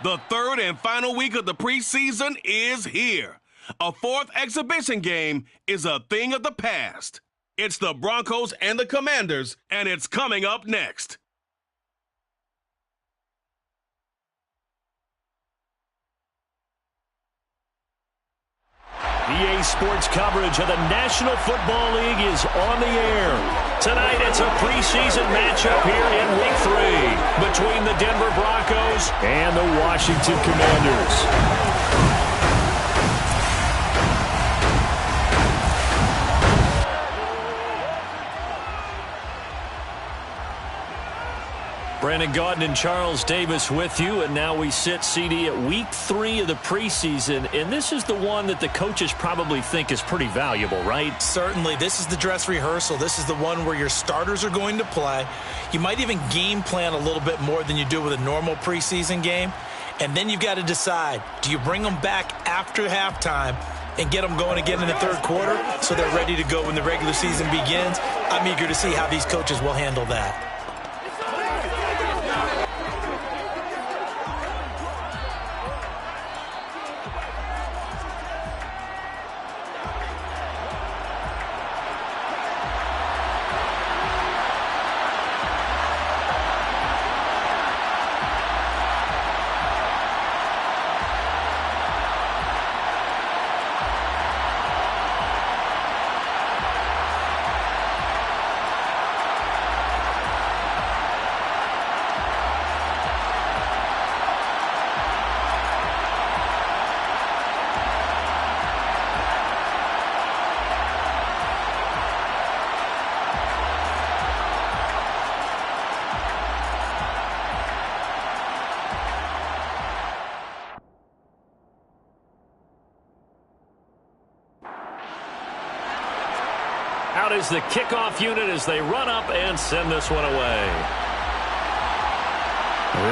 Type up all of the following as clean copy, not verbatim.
The third and final week of the preseason is here. A fourth exhibition game is a thing of the past. It's the Broncos and the Commanders, and it's coming up next. EA Sports coverage of the National Football League is on the air. Tonight, it's a preseason matchup here in Week 3 between the Denver Broncos and the Washington Commanders. Brandon Gaudin and Charles Davis with you, and now we sit, CD, at Week 3 of the preseason, and this is the one that the coaches probably think is pretty valuable, right? Certainly. This is the dress rehearsal. This is the one where your starters are going to play. You might even game plan a little bit more than you do with a normal preseason game, and then you've got to decide, do you bring them back after halftime and get them going again in the third quarter so they're ready to go when the regular season begins? I'm eager to see how these coaches will handle that. Out is the kickoff unit as they run up and send this one away.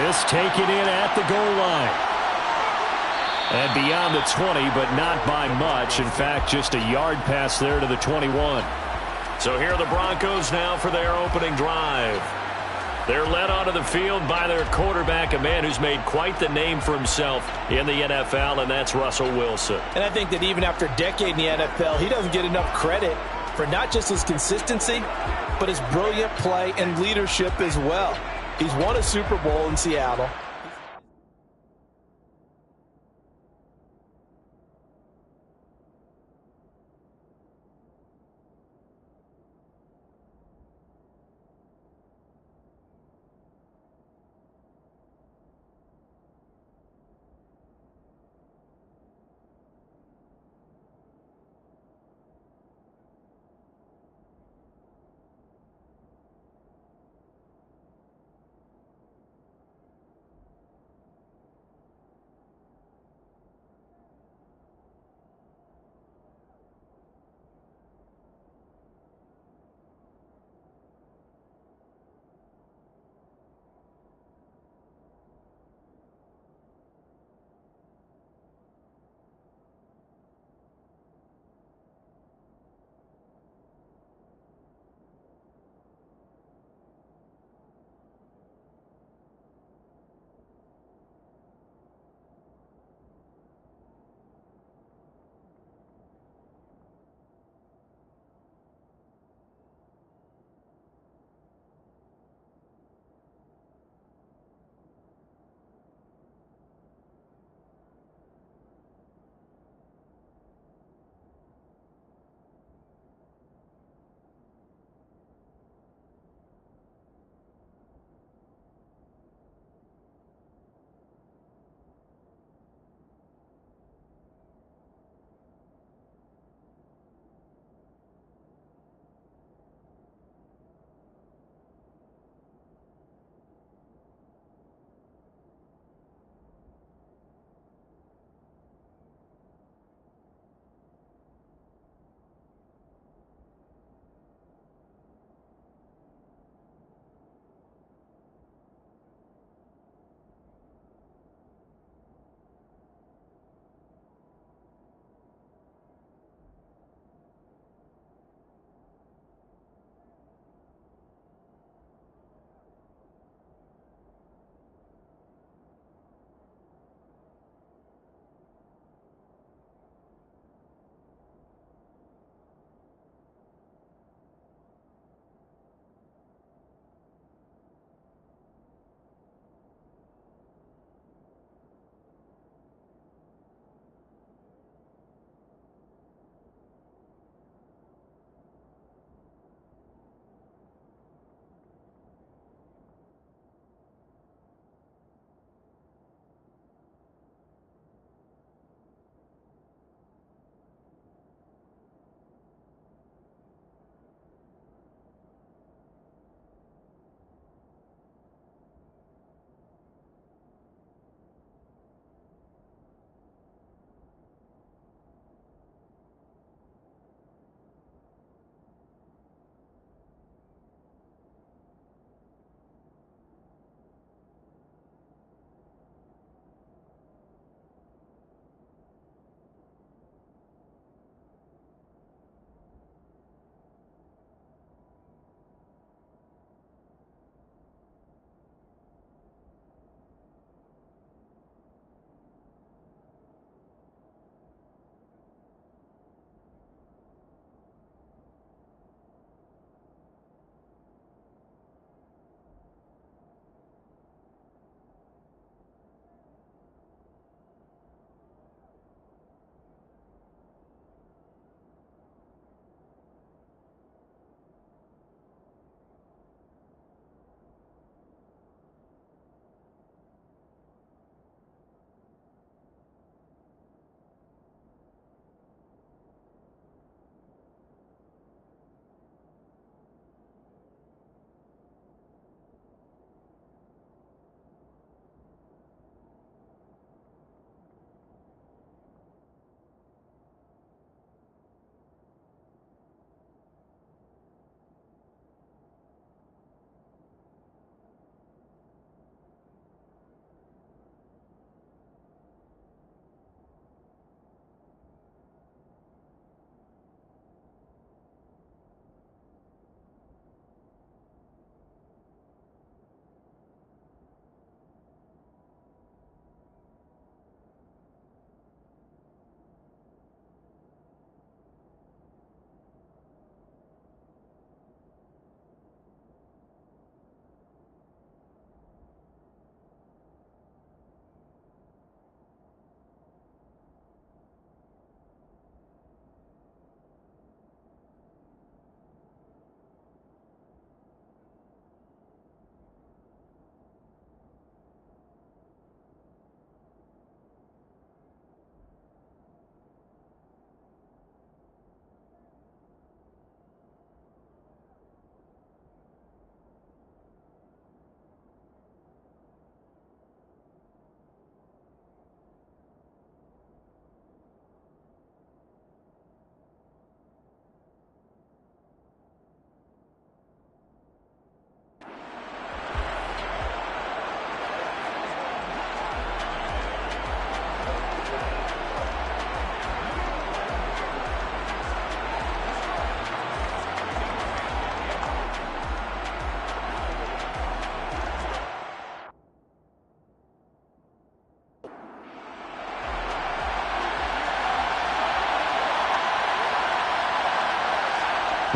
This taken in at the goal line. And beyond the 20, but not by much. In fact, just a yard pass there to the 21. So here are the Broncos now for their opening drive. They're led onto the field by their quarterback, a man who's made quite the name for himself in the NFL, and that's Russell Wilson. And I think that even after a decade in the NFL, he doesn't get enough credit for not just his consistency, but his brilliant play and leadership as well. He's won a Super Bowl in Seattle.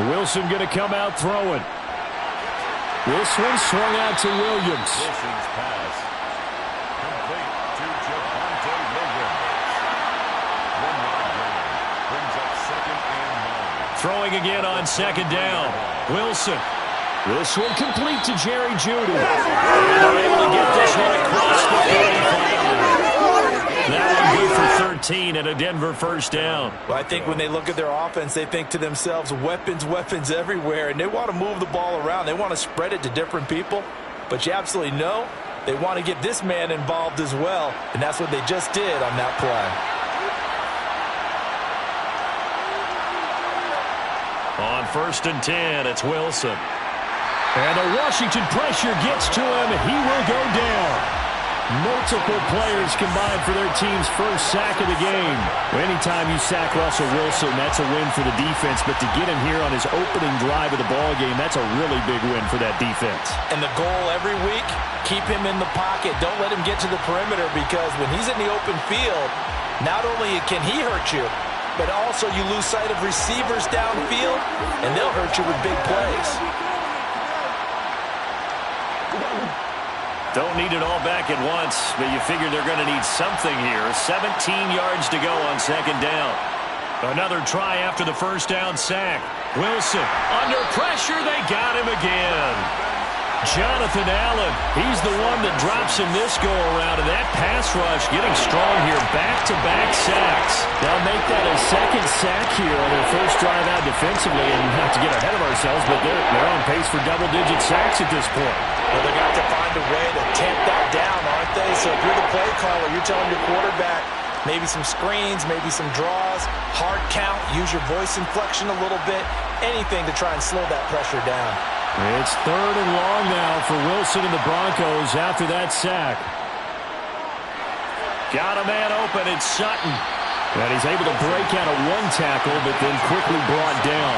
Wilson going to come out throwing. This one swung out to Williams. Wilson's pass complete to Javonte Williams. 1 yard gain brings up 2nd and 9. Throwing again on 2nd down. Wilson. This one complete to Jerry Jeudy. And they're able to get this one across the 35. That one good for 13 and a Denver first down. Well, I think when they look at their offense, they think to themselves, weapons, weapons everywhere, and they want to move the ball around. They want to spread it to different people, but you absolutely know they want to get this man involved as well, and that's what they just did on that play. On 1st and 10, it's Wilson. And the Washington pressure gets to him. He will go down. Multiple players combined for their team's first sack of the game. Anytime you sack Russell Wilson, that's a win for the defense. But to get him here on his opening drive of the ball game, that's a really big win for that defense. And the goal every week, keep him in the pocket. Don't let him get to the perimeter, because when he's in the open field, not only can he hurt you, but also you lose sight of receivers downfield, and they'll hurt you with big plays. Don't need it all back at once, but you figure they're going to need something here. 17 yards to go on 2nd down. Another try after the first down sack. Wilson under pressure. They got him again. Jonathan Allen, he's the one that drops him this go-around, and that pass rush getting strong here. Back-to-back sacks. They'll make that a 2nd sack here on their first drive out defensively, and not to get ahead of ourselves, but they're on pace for double-digit sacks at this point. Well, they're going to have to find a way to tamp that down, aren't they? So if you're the play caller, you're telling your quarterback maybe some screens, maybe some draws, hard count, use your voice inflection a little bit, anything to try and slow that pressure down. It's 3rd and long now for Wilson and the Broncos after that sack. Got a man open. It's Sutton. And he's able to break out of 1 tackle, but then quickly brought down.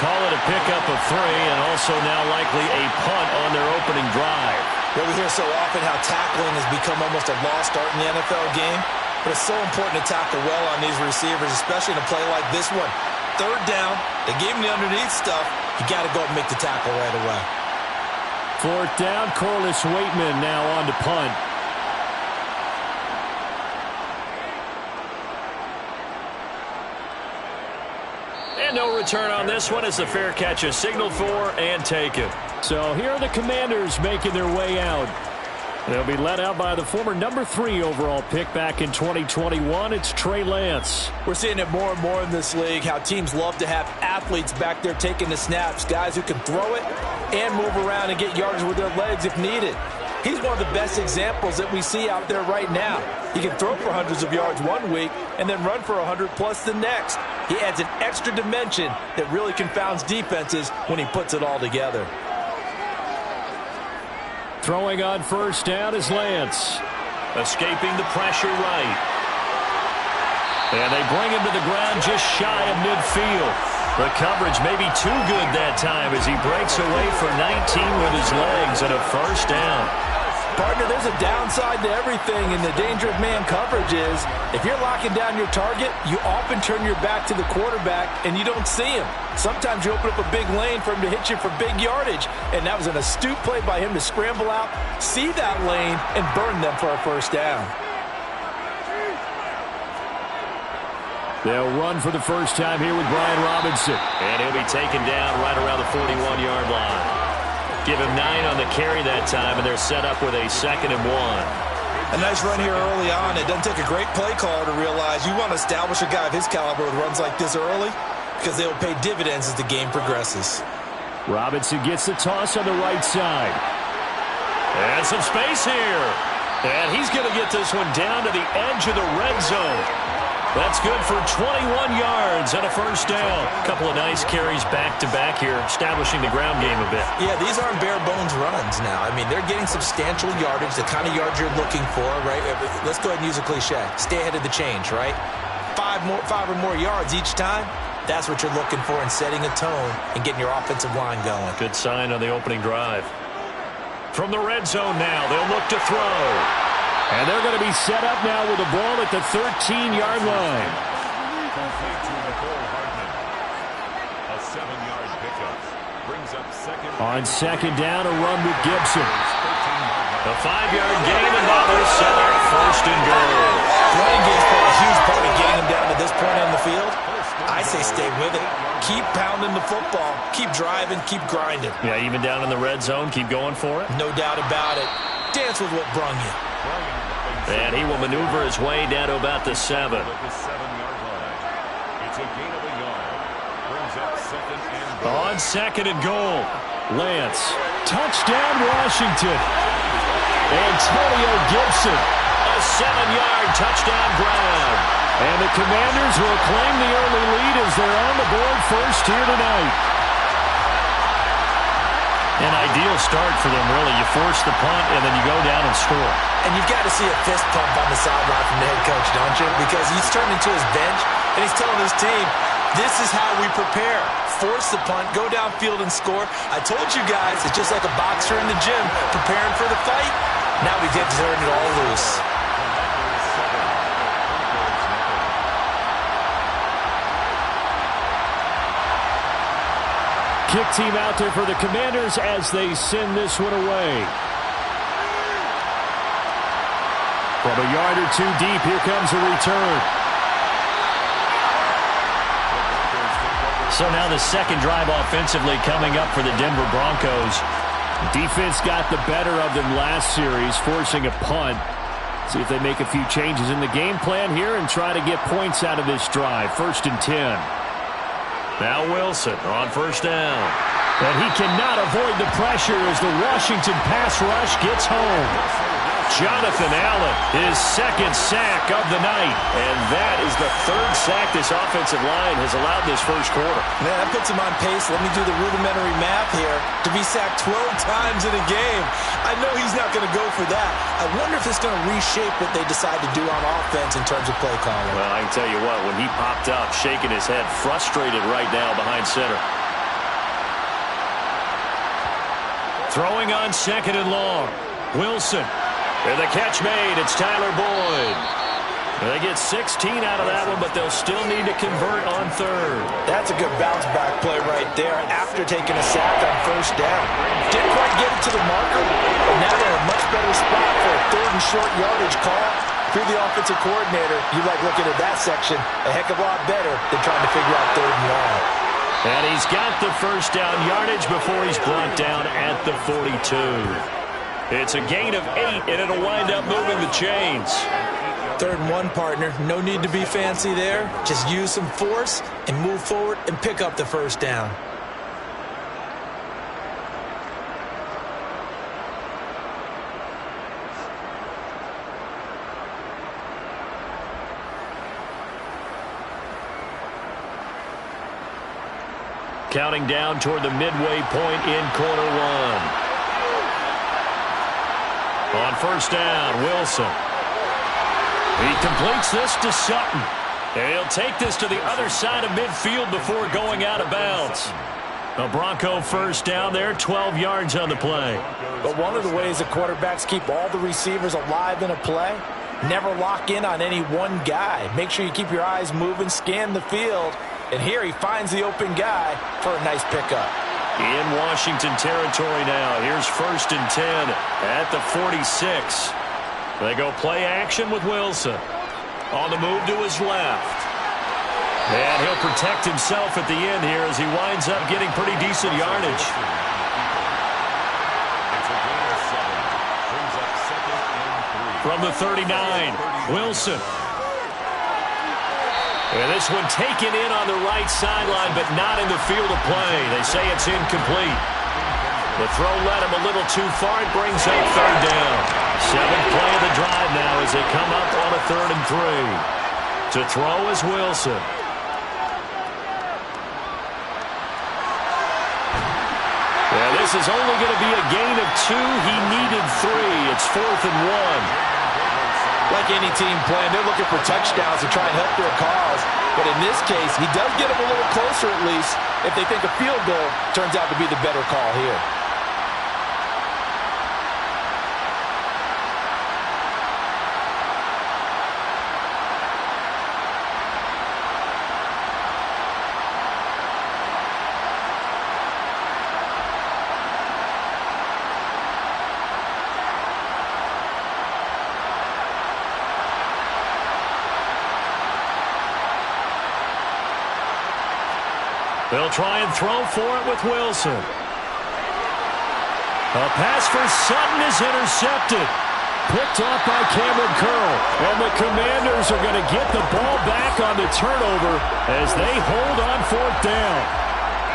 Call it a pickup of 3, and also now likely a punt on their opening drive. Well, we hear so often how tackling has become almost a lost art in the NFL game, but it's so important to tackle well on these receivers, especially in a play like this one. 3rd down, they gave him the underneath stuff. You got to go and make the tackle right away. 4th down, Corliss Waitman now on to punt. And no return on this one as the fair catch is signaled for and taken. So here are the Commanders making their way out. They'll be led out by the former number 3 overall pick back in 2021. It's Trey Lance. We're seeing it more and more in this league, how teams love to have athletes back there taking the snaps, guys who can throw it and move around and get yards with their legs if needed. He's one of the best examples that we see out there right now. He can throw for hundreds of yards one week and then run for 100+ the next. He adds an extra dimension that really confounds defenses when he puts it all together. Throwing on 1st down is Lance. Escaping the pressure right. And they bring him to the ground just shy of midfield. The coverage may be too good that time as he breaks away for 19 with his legs and a first down. Partner, there's a downside to everything, and the danger of man coverage is if you're locking down your target, you often turn your back to the quarterback and you don't see him. Sometimes you open up a big lane for him to hit you for big yardage, and that was an astute play by him to scramble out, see that lane, and burn them for a first down. They'll run for the first time here with Brian Robinson. And he'll be taken down right around the 41-yard line. Give him 9 on the carry that time, and they're set up with a 2nd and 1. A nice run here early on. It doesn't take a great play caller to realize you want to establish a guy of his caliber with runs like this early because they will pay dividends as the game progresses. Robinson gets the toss on the right side. And some space here. And he's going to get this one down to the edge of the red zone. That's good for 21 yards and a first down. A couple of nice carries back-to-back here, establishing the ground game a bit. Yeah, these aren't bare-bones runs now. I mean, they're getting substantial yardage, the kind of yards you're looking for, right? Let's go ahead and use a cliche. Stay ahead of the change, right? 5 or more yards each time. That's what you're looking for in setting a tone and getting your offensive line going. Good sign on the opening drive. From the red zone now, they'll look to throw. And they're going to be set up now with the ball at the 13-yard line. 7-yard pickup. Brings up second. On second down, a run with Gibson. A A 5-yard gain, and that will set up first and goal. Running game's played a huge part of getting him down to this point on the field. I say stay with it. Keep pounding the football. Keep driving. Keep grinding. Yeah, even down in the red zone, keep going for it. No doubt about it. Dance with what brung you. And he will maneuver his way down to about the 7. At the 7-yard line. It's a gain of a yard. Brings up second and goal. On second and goal, Lance. Touchdown, Washington. Antonio Gibson. A 7-yard touchdown grab. And the Commanders will claim the early lead as they're on the board first here tonight. An ideal start for them, really. You force the punt, and then you go down and score. And you've got to see a fist pump on the sideline from the head coach, don't you? Because he's turning to his bench, and he's telling his team, this is how we prepare. Force the punt, go downfield and score. I told you guys, it's just like a boxer in the gym preparing for the fight. Now we get to turn it all loose. Kick team out there for the Commanders as they send this one away. From a yard or two deep, here comes a return. So now the second drive offensively coming up for the Denver Broncos. Defense got the better of them last series, forcing a punt. See if they make a few changes in the game plan here and try to get points out of this drive. 1st and 10. Now Wilson on first down. And he cannot avoid the pressure as the Washington pass rush gets home. Jonathan Allen, his second sack of the night. And that is the 3rd sack this offensive line has allowed this first quarter. Man, that puts him on pace. Let me do the rudimentary math here. To be sacked 12 times in a game. I know he's not going to go for that. I wonder if it's going to reshape what they decide to do on offense in terms of play calling. Well, I can tell you what, when he popped up, shaking his head, frustrated right now behind center. Throwing on second and long. Wilson. And the catch made. It's Tyler Boyd. They get 16 out of that one, but they'll still need to convert on 3rd. That's a good bounce-back play right there after taking a sack on first down. Didn't quite get it to the marker, but now they're in a much better spot for a 3rd and short yardage call. If you're the offensive coordinator, you like looking at that section a heck of a lot better than trying to figure out 3rd and long. And he's got the first down yardage before he's brought down at the 42. It's a gain of 8, and it'll wind up moving the chains. 3rd and 1, partner. No need to be fancy there. Just use some force and move forward and pick up the first down. Counting down toward the midway point in quarter 1. On first down, Wilson. He completes this to Sutton. And he'll take this to the other side of midfield before going out of bounds. A Bronco first down there, 12 yards on the play. But one of the ways the quarterbacks keep all the receivers alive in a play, never lock in on any one guy. Make sure you keep your eyes moving, scan the field. And here he finds the open guy for a nice pickup. In Washington territory now. Here's 1st and 10 at the 46. They go play action with Wilson. On the move to his left. And he'll protect himself at the end here as he winds up getting pretty decent yardage. From the 39, Wilson. And this one taken in on the right sideline, but not in the field of play. They say it's incomplete. The throw led him a little too far. It brings up 3rd down. 7th play of the drive now as they come up on a 3rd and 3. To throw is Wilson. Yeah, this is only going to be a gain of 2. He needed 3. It's 4th and 1. Like any team playing, they're looking for touchdowns to try and help their cause. But in this case, he does get them a little closer at least if they think a field goal turns out to be the better call here. They'll try and throw for it with Wilson. A pass for Sutton is intercepted. Picked off by Cameron Curl. And the Commanders are going to get the ball back on the turnover as they hold on fourth down.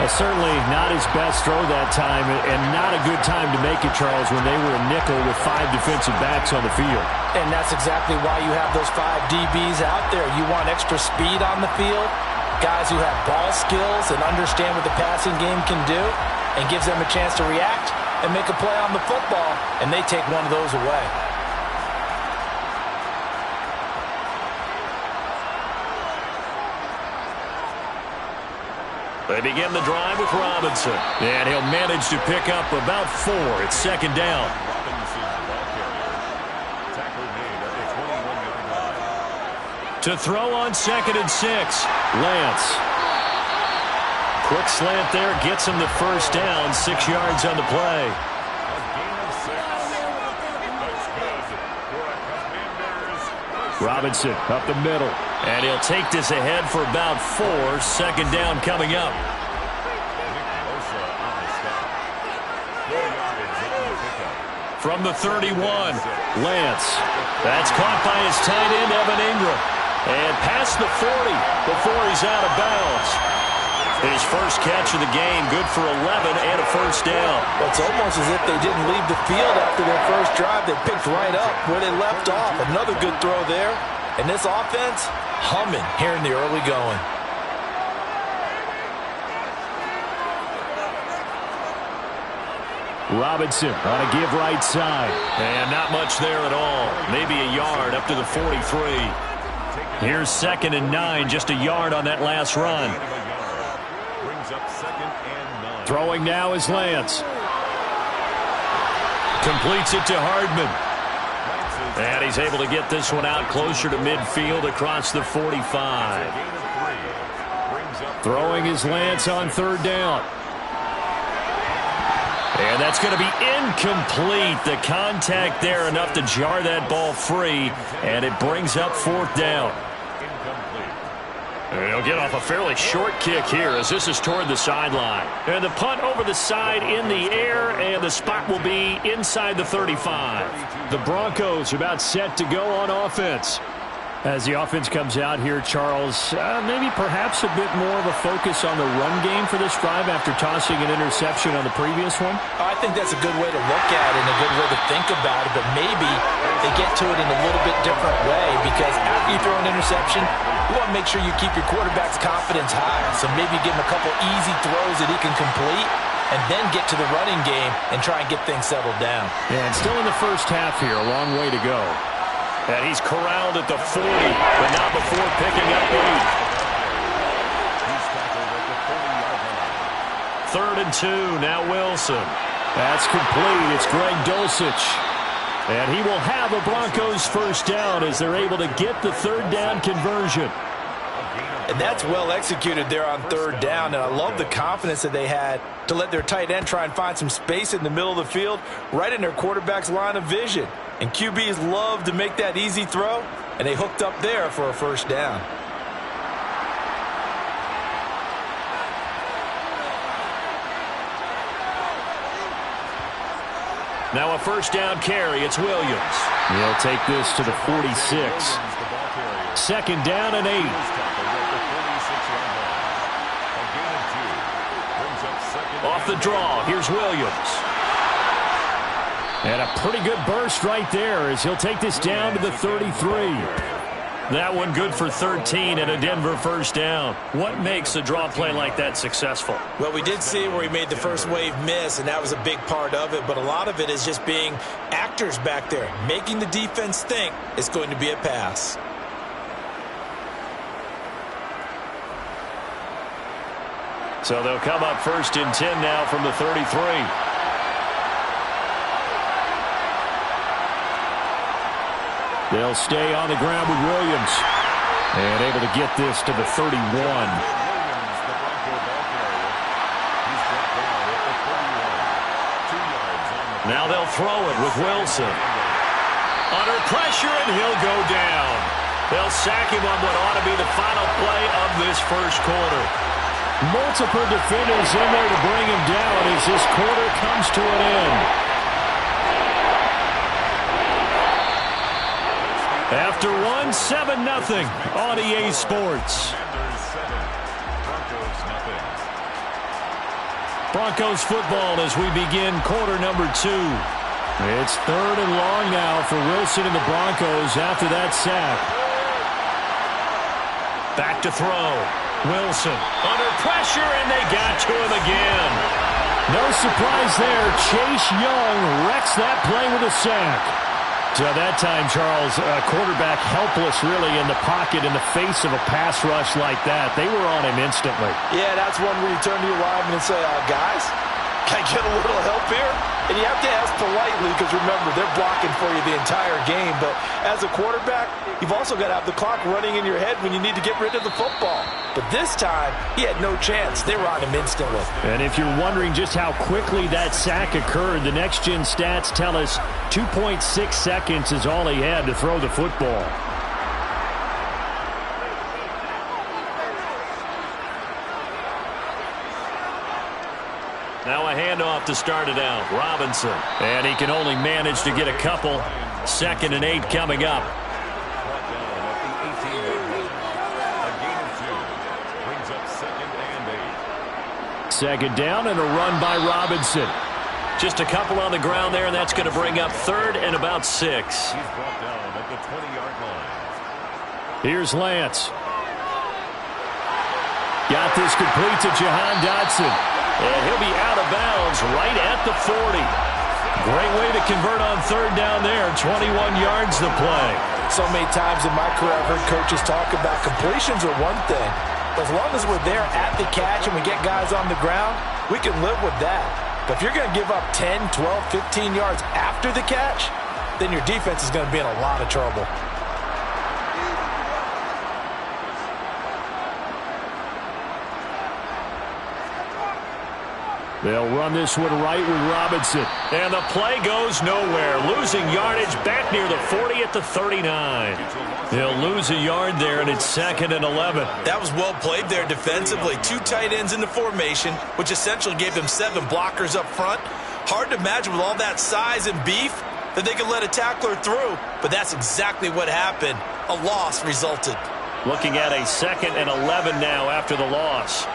Certainly not his best throw that time, and not a good time to make it, Charles, when they were a nickel with 5 defensive backs on the field. And that's exactly why you have those 5 DBs out there. You want extra speed on the field, guys who have ball skills and understand what the passing game can do, and gives them a chance to react and make a play on the football, and they take one of those away. They begin the drive with Robinson. And he'll manage to pick up about 4. It's second down. To throw on 2nd and 6. Lance. Quick slant there. Gets him the first down. 6 yards on the play. Robinson up the middle. And he'll take this ahead for about 4. Second down coming up. From the 31, Lance. That's caught by his tight end, Evan Ingram. And past the 40 before he's out of bounds. His first catch of the game, good for 11 and a first down. Well, it's almost as if they didn't leave the field after their first drive. They picked right up where they left off. Another good throw there. And this offense, humming here in the early going. Robinson on a give right side. And not much there at all. Maybe a yard up to the 43. Here's 2nd and 9, just a yard on that last run. Throwing now is Lance. Completes it to Hardman. And he's able to get this one out closer to midfield across the 45. Throwing is Lance on 3rd down. And that's going to be incomplete. The contact there enough to jar that ball free. And it brings up 4th down. And he'll get off a fairly short kick here as this is toward the sideline. And the punt over the side in the air, and the spot will be inside the 35. The Broncos about set to go on offense. As the offense comes out here, Charles, maybe perhaps a bit more of a focus on the run game for this drive after tossing an interception on the previous one? I think that's a good way to look at it and a good way to think about it, but maybe they get to it in a little bit different way because after you throw an interception, you want to make sure you keep your quarterback's confidence high. So maybe give him a couple easy throws that he can complete and then get to the running game and try and get things settled down. Yeah, and still in the first half here, a long way to go. And he's corralled at the 40, but not before picking up 8. 3rd and 2, now Wilson. That's complete. It's Greg Dulcich. And he will have a Broncos first down as they're able to get the 3rd down conversion. And that's well executed there on 3rd down. And I love the confidence that they had to let their tight end try and find some space in the middle of the field, right in their quarterback's line of vision. And QBs love to make that easy throw, and they hooked up there for a first down. Now a first down carry. It's Williams. He'll take this to the 46. 2nd down and 8. Off the draw, here's Williams. And a pretty good burst right there as he'll take this down to the 33. That one good for 13 and a Denver first down. What makes a draw play like that successful? Well, we did see where he made the first wave miss, and that was a big part of it. But a lot of it is just being actors back there, making the defense think it's going to be a pass. So they'll come up 1st and 10 now from the 33. They'll stay on the ground with Williams. And able to get this to the 31. Now they'll throw it with Wilson. Under pressure, and he'll go down. They'll sack him on what ought to be the final play of this first quarter. Multiple defenders in there to bring him down as this quarter comes to an end. After one, 7-0 on EA Sports. Broncos football as we begin quarter number 2. It's 3rd and long now for Wilson and the Broncos after that sack. Back to throw. Wilson under pressure, and they got to him again. No surprise there. Chase Young wrecks that play with a sack. So that time, Charles, quarterback helpless really in the pocket in the face of a pass rush like that. They were on him instantly. Yeah, that's one where you turn to your lineman and say, guys, can I get a little help here? And you have to ask politely because, remember, they're blocking for you the entire game. But as a quarterback, you've also got to have the clock running in your head when you need to get rid of the football. But this time, he had no chance. They were on him instantly. And if you're wondering just how quickly that sack occurred, the next-gen stats tell us 2.6 seconds is all he had to throw the football. Now a handoff to start it out. Robinson. And he can only manage to get a couple. 2nd and 8 coming up. Second down and a run by Robinson. Just a couple on the ground there, and that's going to bring up 3rd and about 6. He's brought down at the 20-yard line. Here's Lance. Got this complete to Jahan Dotson. And he'll be out of bounds right at the 40. Great way to convert on 3rd down there. 21 yards to play. So many times in my career, I've heard coaches talk about completions are one thing. As long as we're there at the catch and we get guys on the ground, we can live with that. But if you're going to give up 10, 12, 15 yards after the catch, then your defense is going to be in a lot of trouble. They'll run this one right with Robinson. And the play goes nowhere. Losing yardage back near the 40 at the 39. They'll lose a yard there, and it's 2nd and 11. That was well played there defensively. 2 tight ends in the formation, which essentially gave them 7 blockers up front. Hard to imagine with all that size and beef that they could let a tackler through. But that's exactly what happened. A loss resulted. Looking at a 2nd and 11 now after the loss.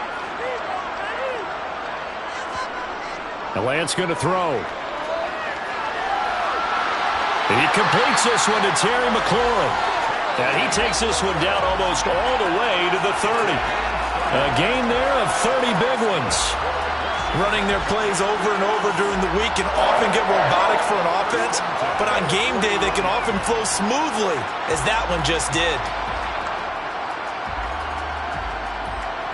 And Lance going to throw. He completes this one to Terry McLaurin. And he takes this one down almost all the way to the 30. A gain there of 30 big ones. Running their plays over and over during the week can often get robotic for an offense, but on game day they can often flow smoothly, as that one just did.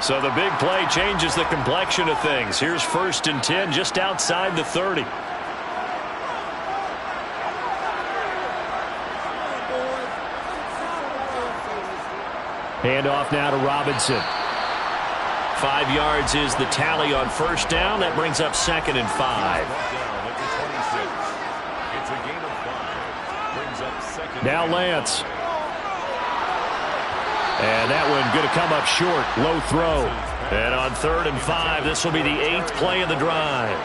So the big play changes the complexion of things. Here's 1st and 10 just outside the 30. Handoff now to Robinson. 5 yards is the tally on 1st down. That brings up 2nd and 5. Now Lance. And that one going to come up short. Low throw. And on 3rd and 5, this will be the 8th play of the drive.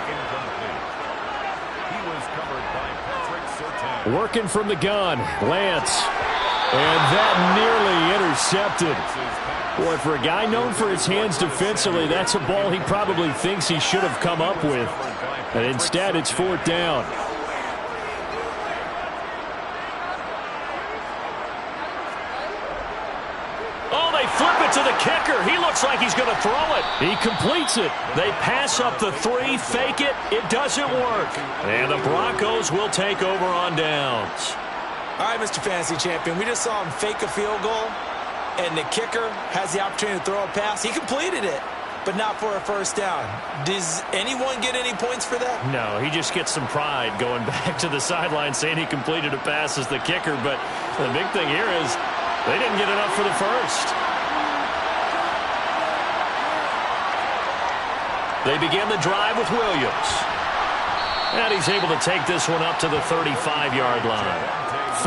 Working from the gun. Lance. And that nearly intercepted. Boy, for a guy known for his hands defensively, that's a ball he probably thinks he should have come up with. And instead, it's 4th down. Flip it to the kicker. He looks like he's going to throw it. He completes it. They pass up the 3, fake it. It doesn't work. And the Broncos will take over on downs. All right, Mr. Fantasy Champion, we just saw him fake a field goal, and the kicker has the opportunity to throw a pass. He completed it, but not for a 1st down. Does anyone get any points for that? No, he just gets some pride going back to the sideline saying he completed a pass as the kicker. But the big thing here is they didn't get enough for the 1st. They begin the drive with Williams. And he's able to take this one up to the 35-yard line.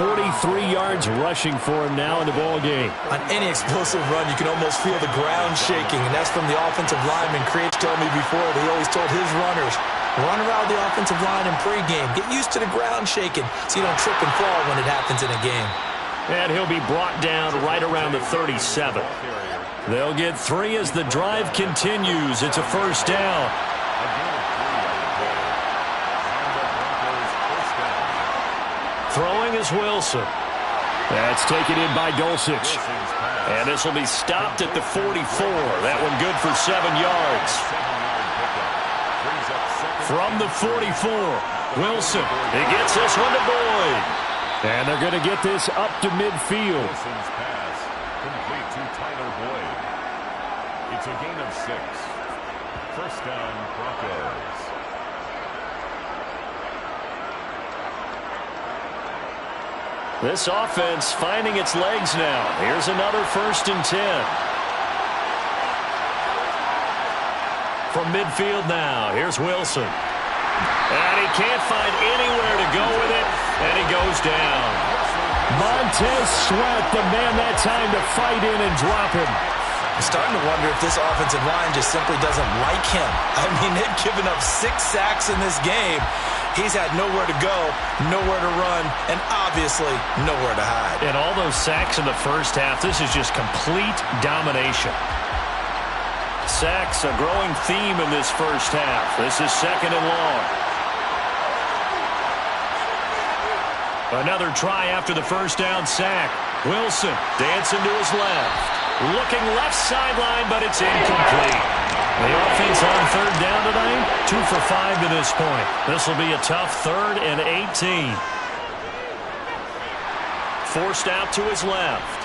43 yards rushing for him now in the ball game. On any explosive run, you can almost feel the ground shaking, and that's from the offensive lineman. Creech told me before that he always told his runners, run around the offensive line in pregame. Get used to the ground shaking so you don't trip and fall when it happens in a game. And he'll be brought down right around the 37. They'll get 3 as the drive continues. It's a first down. Throwing is Wilson. That's taken in by Dulcich. And this will be stopped at the 44. That one good for 7 yards. From the 44, Wilson. He gets this one to Boyd. And they're going to get this up to midfield. Wilson's pass complete to Tyler Boyd. It's a gain of 6. First down, Broncos. This offense finding its legs now. Here's another 1st and 10. From midfield now, here's Wilson. And he can't find anywhere to go with it, and he goes down. Montez Sweat, the man that time to fight in and drop him. I'm starting to wonder if this offensive line just simply doesn't like him. I mean, they've given up 6 sacks in this game. He's had nowhere to go, nowhere to run, and obviously nowhere to hide. And all those sacks in the first half, this is just complete domination. Sacks, a growing theme in this first half. This is 2nd and long. Another try after the first down sack. Wilson dancing to his left. Looking left sideline, but it's incomplete. The offense on 3rd down tonight, 2 for 5 to this point. This will be a tough 3rd and 18. Forced out to his left.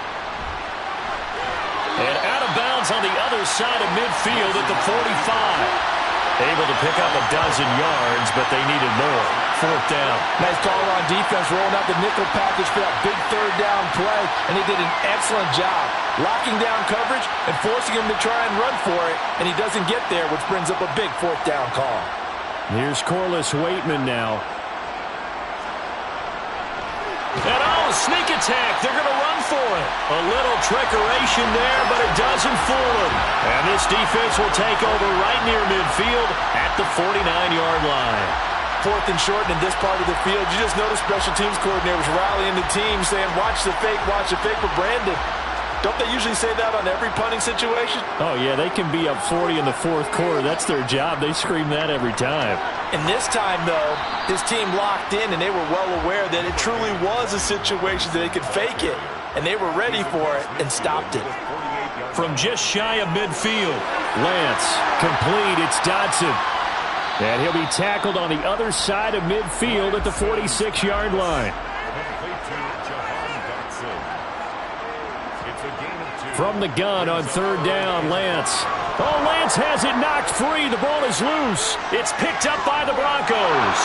And out of bounds on the other side of midfield at the 45. Able to pick up a dozen yards, but they needed more. 4th down. Nice call on defense, rolling out the nickel package for that big 3rd down play, and he did an excellent job locking down coverage and forcing him to try and run for it, and he doesn't get there, which brings up a big 4th down call. Here's Corliss Waitman now. And sneak attack. They're going to run for it. A little trickeration there, but it doesn't fool them. And this defense will take over right near midfield at the 49-yard line. 4th and short in this part of the field. You just notice special teams coordinators rallying the team, saying, watch the fake for Brandon. Don't they usually say that on every punting situation? Oh, yeah, they can be up 40 in the 4th quarter. That's their job. They scream that every time. And this time, though, his team locked in, and they were well aware that it truly was a situation that they could fake it. And they were ready for it and stopped it. From just shy of midfield, Lance, complete. It's Dotson. And he'll be tackled on the other side of midfield at the 46-yard line. From the gun on 3rd down, Lance. Oh, Lance has it knocked free. The ball is loose. It's picked up by the Broncos.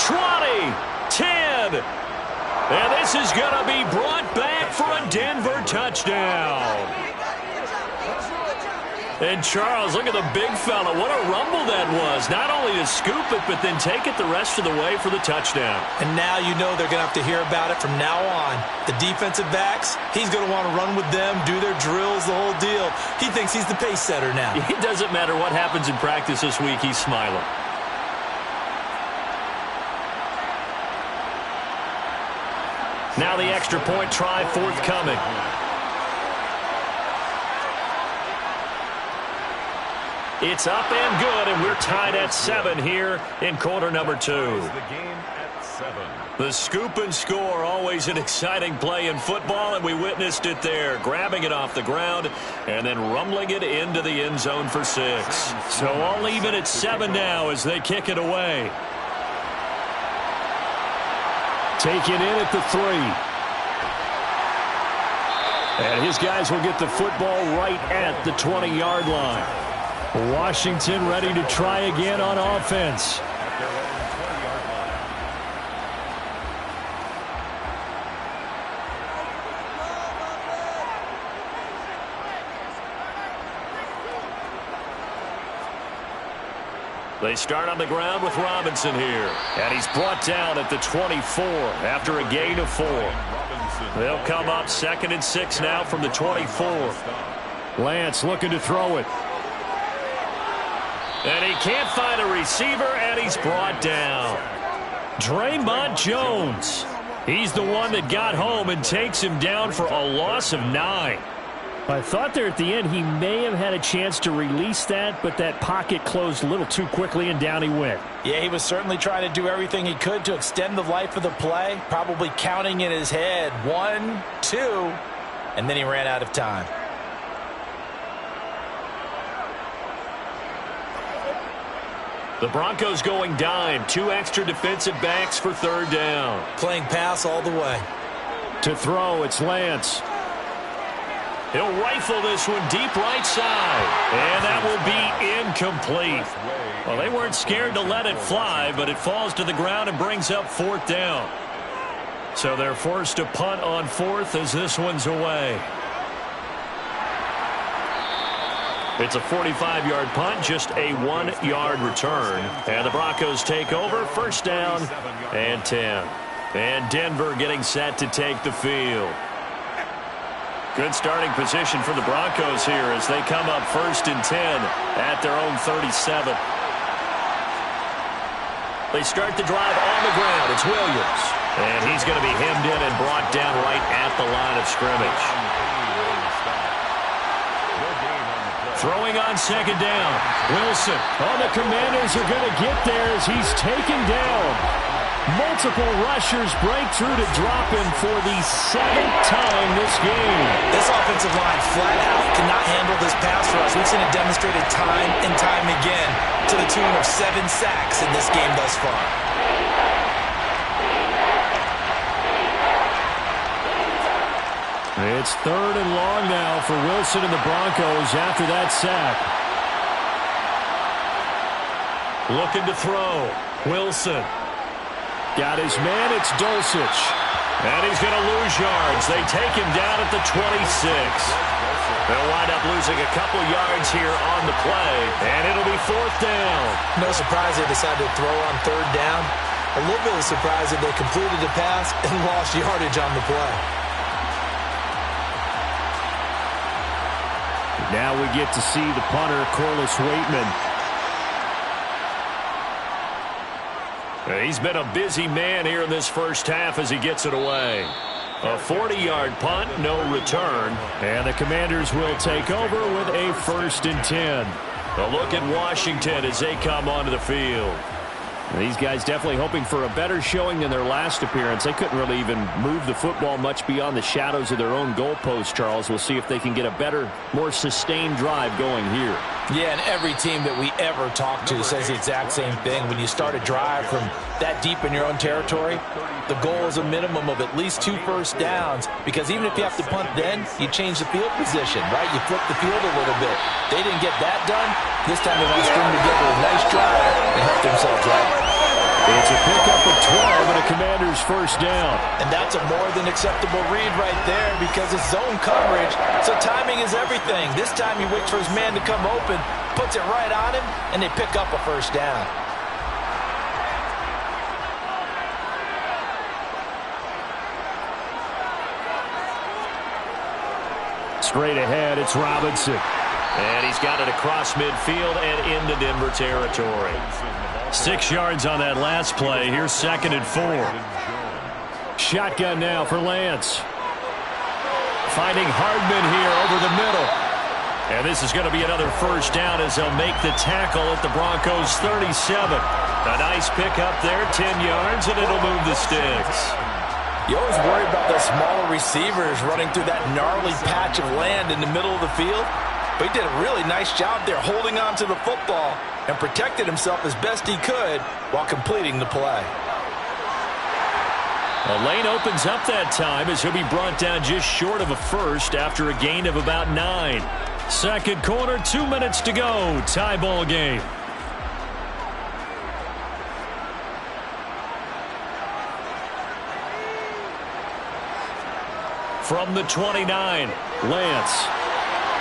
20, 10. And this is going to be brought back for a Denver touchdown. And Charles, look at the big fella. What a rumble that was. Not only to scoop it, but then take it the rest of the way for the touchdown. And now you know they're going to have to hear about it from now on. The defensive backs, he's going to want to run with them, do their drills, the whole deal. He thinks he's the pace setter now. It doesn't matter what happens in practice this week. He's smiling. Now the extra point try forthcoming. It's up and good, and we're tied at 7 here in quarter number 2. The game at 7. The scoop and score, always an exciting play in football, and we witnessed it there, grabbing it off the ground and then rumbling it into the end zone for 6. So all even at 7 now as they kick it away. Taken in at the 3. And his guys will get the football right at the 20-yard line. Washington ready to try again on offense. They start on the ground with Robinson here. And he's brought down at the 24 after a gain of 4. They'll come up 2nd and 6 now from the 24. Lance looking to throw it. And he can't find a receiver, and he's brought down. Draymond Jones. He's the one that got home and takes him down for a loss of 9. I thought there at the end he may have had a chance to release that, but that pocket closed a little too quickly, and down he went. Yeah, he was certainly trying to do everything he could to extend the life of the play, probably counting in his head 1, 2, and then he ran out of time. The Broncos going dime. 2 extra defensive backs for 3rd down. Playing pass all the way. To throw, it's Lance. He'll rifle this one deep right side. And that will be incomplete. Well, they weren't scared to let it fly, but it falls to the ground and brings up 4th down. So they're forced to punt on 4th as this one's away. It's a 45-yard punt, just a 1-yard return. And the Broncos take over, 1st down and 10. And Denver getting set to take the field. Good starting position for the Broncos here as they come up 1st and 10 at their own 37. They start the drive on the ground. It's Williams. And he's going to be hemmed in and brought down right at the line of scrimmage. Throwing on 2nd down. Wilson. Oh, the Commanders are going to get there as he's taken down. Multiple rushers break through to drop him for the 7th time this game. This offensive line flat out cannot handle this pass rush. We've seen it demonstrated time and time again to the tune of 7 sacks in this game thus far. It's 3rd and long now for Wilson and the Broncos after that sack. Looking to throw. Wilson. Got his man, it's Dulcich. And he's going to lose yards. They take him down at the 26. They'll wind up losing a couple yards here on the play, and it'll be 4th down. No surprise they decided to throw on 3rd down. A little bit of surprise that they completed the pass and lost yardage on the play. Now we get to see the punter, Corliss Waitman. He's been a busy man here in this 1st half as he gets it away. A 40-yard punt, no return. And the Commanders will take over with a 1st and 10. A look at Washington as they come onto the field. These guys definitely hoping for a better showing than their last appearance. They couldn't really even move the football much beyond the shadows of their own goalpost, Charles. We'll see if they can get a better, more sustained drive going here. Yeah, and every team that we ever talk to says the exact same thing. When you start a drive from that deep in your own territory, the goal is a minimum of at least 2 first downs, because even if you have to punt then, you change the field position, right? You flip the field a little bit. They didn't get that done. This time they want to string together a nice drive and help themselves out. It's a pickup of 12 and a Commander's 1st down. And that's a more than acceptable read right there because it's zone coverage, so timing is everything. This time he waits for his man to come open, puts it right on him, and they pick up a 1st down. Straight ahead, it's Robinson. And he's got it across midfield and into Denver territory. 6 yards on that last play. Here's 2nd and 4. Shotgun now for Lance. Finding Hardman here over the middle. And this is going to be another 1st down as they'll make the tackle at the Broncos' 37. A nice pickup there, 10 yards, and it'll move the sticks. You always worry about those smaller receivers running through that gnarly patch of land in the middle of the field. But he did a really nice job there holding on to the football and protected himself as best he could while completing the play. A lane opens up that time as he'll be brought down just short of a 1st after a gain of about 9. 2nd quarter, 2 minutes to go. Tie ball game. From the 29, Lance.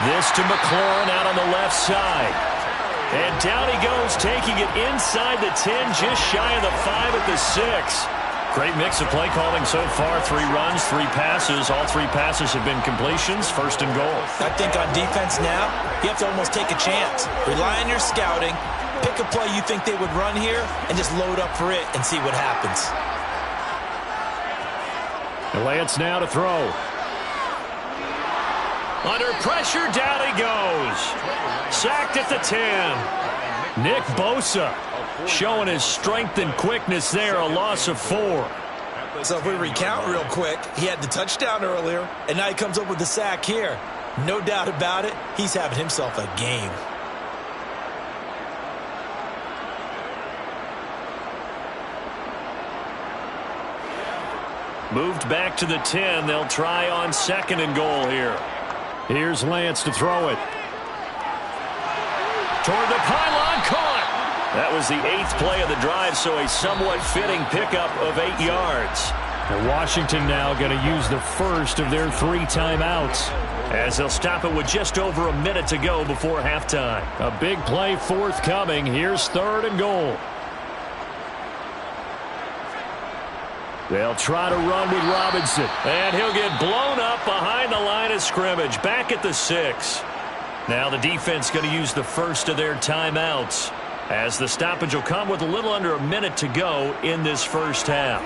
This to McLaurin out on the left side. And down he goes, taking it inside the 10, just shy of the 5 at the 6. Great mix of play calling so far. 3 runs, 3 passes. All 3 passes have been completions. First and goal. I think on defense now, you have to almost take a chance. Rely on your scouting. Pick a play you think they would run here and just load up for it and see what happens. Lance now to throw. Under pressure, down he goes. Sacked at the 10. Nick Bosa showing his strength and quickness there, a loss of 4. So if we recount real quick, he had the touchdown earlier, and now he comes up with the sack here. No doubt about it, he's having himself a game. Moved back to the 10. They'll try on 2nd and goal here. Here's Lance to throw it. Toward the pylon, caught. That was the 8th play of the drive, so a somewhat fitting pickup of 8 yards. And Washington now going to use the first of their 3 timeouts, as they'll stop it with just over a minute to go before halftime. A big play forthcoming. Here's 3rd and goal. They'll try to run with Robinson. And he'll get blown up behind the line of scrimmage. Back at the 6. Now the defense going to use the first of their timeouts, as the stoppage will come with a little under a minute to go in this first half.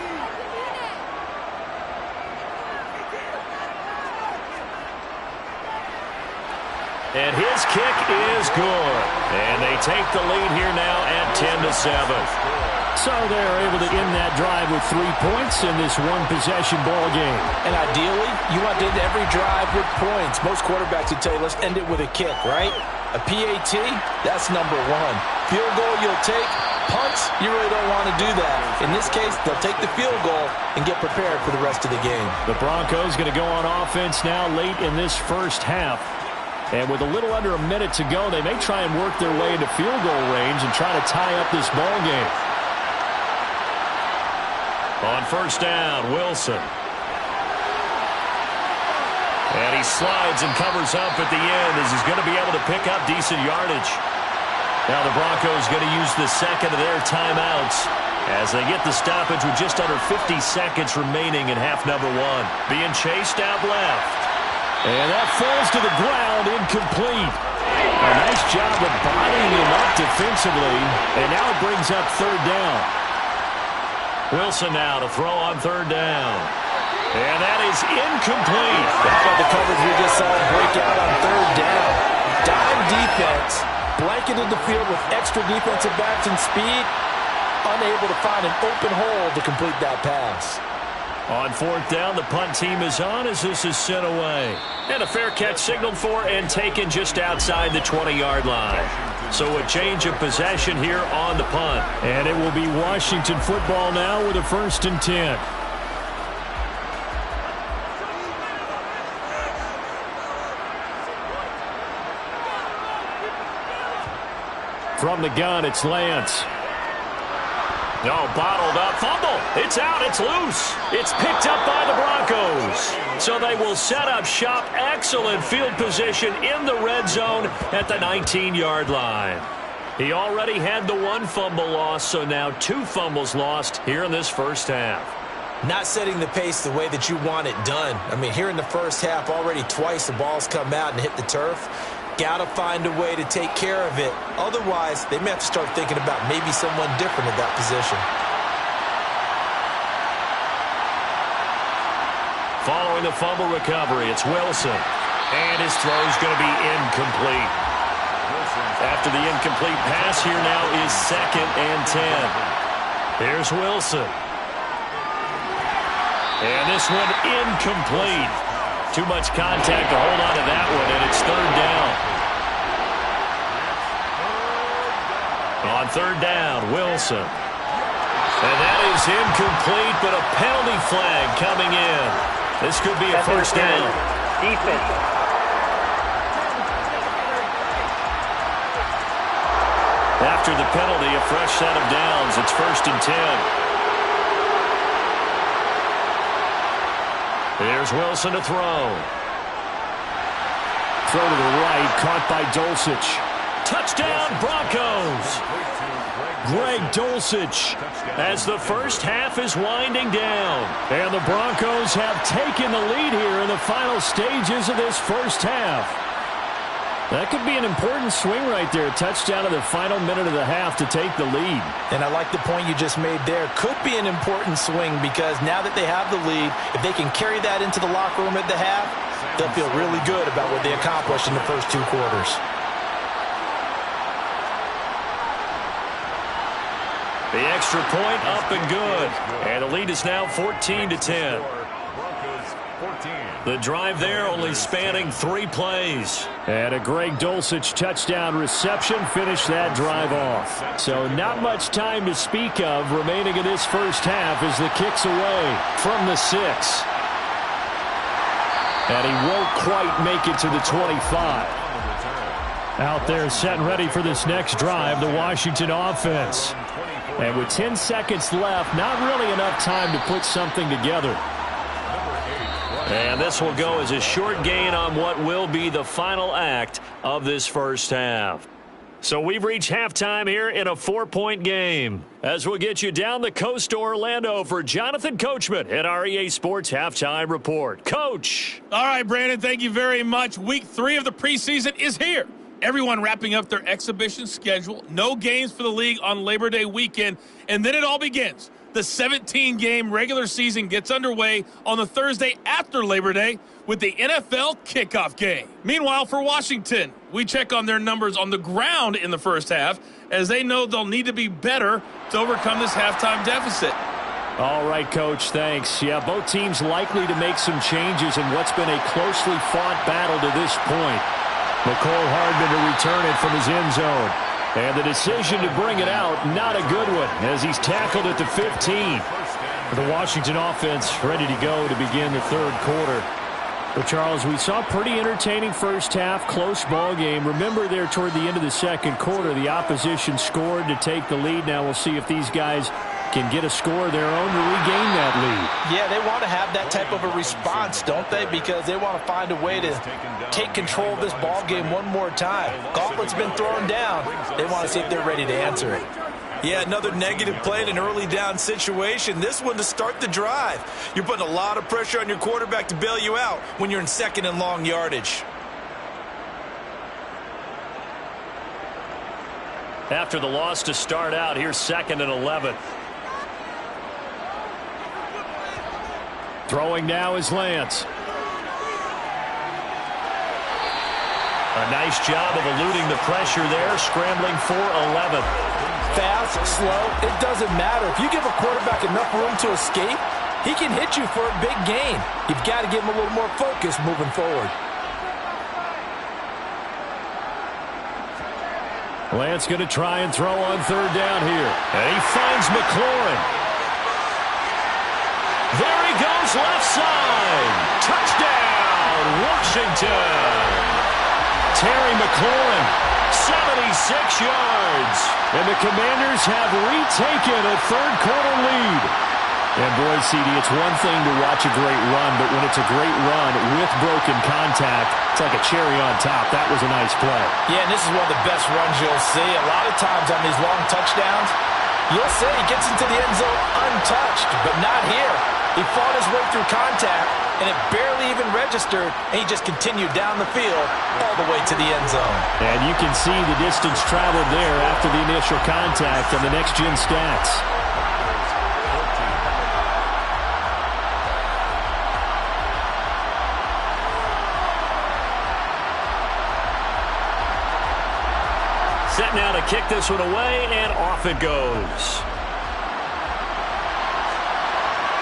And his kick is good. And they take the lead here now at 10-7. So they're able to end that drive with 3 points in this one-possession ball game. And ideally, you want to end every drive with points. Most quarterbacks would tell you, let's end it with a kick, right? A PAT, that's number 1. Field goal you'll take. Punts, you really don't want to do that. In this case, they'll take the field goal and get prepared for the rest of the game. The Broncos going to go on offense now late in this first half. And with a little under a minute to go, they may try and work their way into field goal range and try to tie up this ball game. On first down, Wilson. And he slides and covers up at the end as he's going to be able to pick up decent yardage. Now the Broncos going to use the second of their timeouts as they get the stoppage with just under 50 seconds remaining in half number 1. Being chased out left. And that falls to the ground, incomplete. A nice job of bodying him up defensively. And now it brings up 3rd down. Wilson now to throw on 3rd down. And that is incomplete. How about the coverage we just saw break out on 3rd down? Dime defense, blanketed the field with extra defensive backs and speed, unable to find an open hole to complete that pass. On 4th down, the punt team is on as this is sent away. And a fair catch signaled for and taken just outside the 20-yard line. So a change of possession here on the punt. And it will be Washington football now with a 1st and 10. From the gun, it's Lance. No, bottled up. Fumble. It's out. It's loose. It's picked up by the Broncos. So they will set up shop. Excellent field position in the red zone at the 19-yard line. He already had the 1 fumble loss, so now 2 fumbles lost here in this first half. Not setting the pace the way that you want it done. I mean, here in the first half, already twice the ball's come out and hit the turf. Got to find a way to take care of it. Otherwise, they may have to start thinking about maybe someone different at that position. Following the fumble recovery, it's Wilson. And his throw is going to be incomplete. After the incomplete pass, here now is 2nd and 10. Here's Wilson. And this one incomplete. Too much contact to hold on to that one, and it's 3rd down. On 3rd down, Wilson. And that is incomplete, but a penalty flag coming in. This could be a first down. Defense. After the penalty, a fresh set of downs. It's 1st and 10. Here's Wilson to throw. Throw to the right, caught by Dulcich. Touchdown, Broncos. Greg Dulcich as the first half is winding down. And the Broncos have taken the lead here in the final stages of this first half. That could be an important swing right there. Touchdown in the final minute of the half to take the lead. And I like the point you just made there. Could be an important swing because now that they have the lead, if they can carry that into the locker room at the half, they'll feel really good about what they accomplished in the first 2 quarters. The extra point up and good. And the lead is now 14-10. The drive there only spanning 3 plays. And a Greg Dulcich touchdown reception finished that drive off. So not much time to speak of remaining in this first half as the kick's away from the 6. And he won't quite make it to the 25. Out there set and ready for this next drive, the Washington offense. And with 10 seconds left, not really enough time to put something together. And this will go as a short gain on what will be the final act of this first half. So we've reached halftime here in a 4-point game. As we'll get you down the coast to Orlando for Jonathan Coachman at our EA Sports Halftime Report. Coach. All right, Brandon, thank you very much. Week 3 of the preseason is here. Everyone wrapping up their exhibition schedule. No games for the league on Labor Day weekend. And then it all begins. The 17-game regular season gets underway on the Thursday after Labor Day with the NFL kickoff game. Meanwhile, for Washington, we check on their numbers on the ground in the first half as they know they'll need to be better to overcome this halftime deficit. All right, Coach, thanks. Yeah, both teams likely to make some changes in what's been a closely fought battle to this point. McCole Hardman to return it from his end zone. And the decision to bring it out, not a good one, as he's tackled at the 15. The Washington offense ready to go to begin the third quarter. But, Charles, we saw a pretty entertaining first half, close ball game. Remember there toward the end of the second quarter, the opposition scored to take the lead. Now we'll see if these guys can get a score of their own to regain that lead. Yeah, they want to have that type of a response, don't they? Because they want to find a way to take control of this ball game one more time. Gauntlet's been thrown down. They want to see if they're ready to answer it. Yeah, another negative play in an early down situation. This one to start the drive. You're putting a lot of pressure on your quarterback to bail you out when you're in second and long yardage. After the loss to start out, here's 2nd and 11. Throwing now is Lance. A nice job of eluding the pressure there, scrambling for 11. Fast, slow, it doesn't matter. If you give a quarterback enough room to escape, he can hit you for a big gain. You've got to give him a little more focus moving forward. Lance going to try and throw on third down here. And he finds McLaurin. There he goes, left side. Touchdown, Washington. Terry McLaurin, 76 yards. And the Commanders have retaken a third quarter lead. And boy, CD, it's one thing to watch a great run, but when it's a great run with broken contact, it's like a cherry on top. That was a nice play. Yeah, and this is one of the best runs you'll see. A lot of times on these long touchdowns, you'll say he gets into the end zone untouched, but not here. He fought his way through contact, and it barely even registered, and he just continued down the field all the way to the end zone. And you can see the distance traveled there after the initial contact on the next-gen stats. Set now to kick this one away, and off it goes.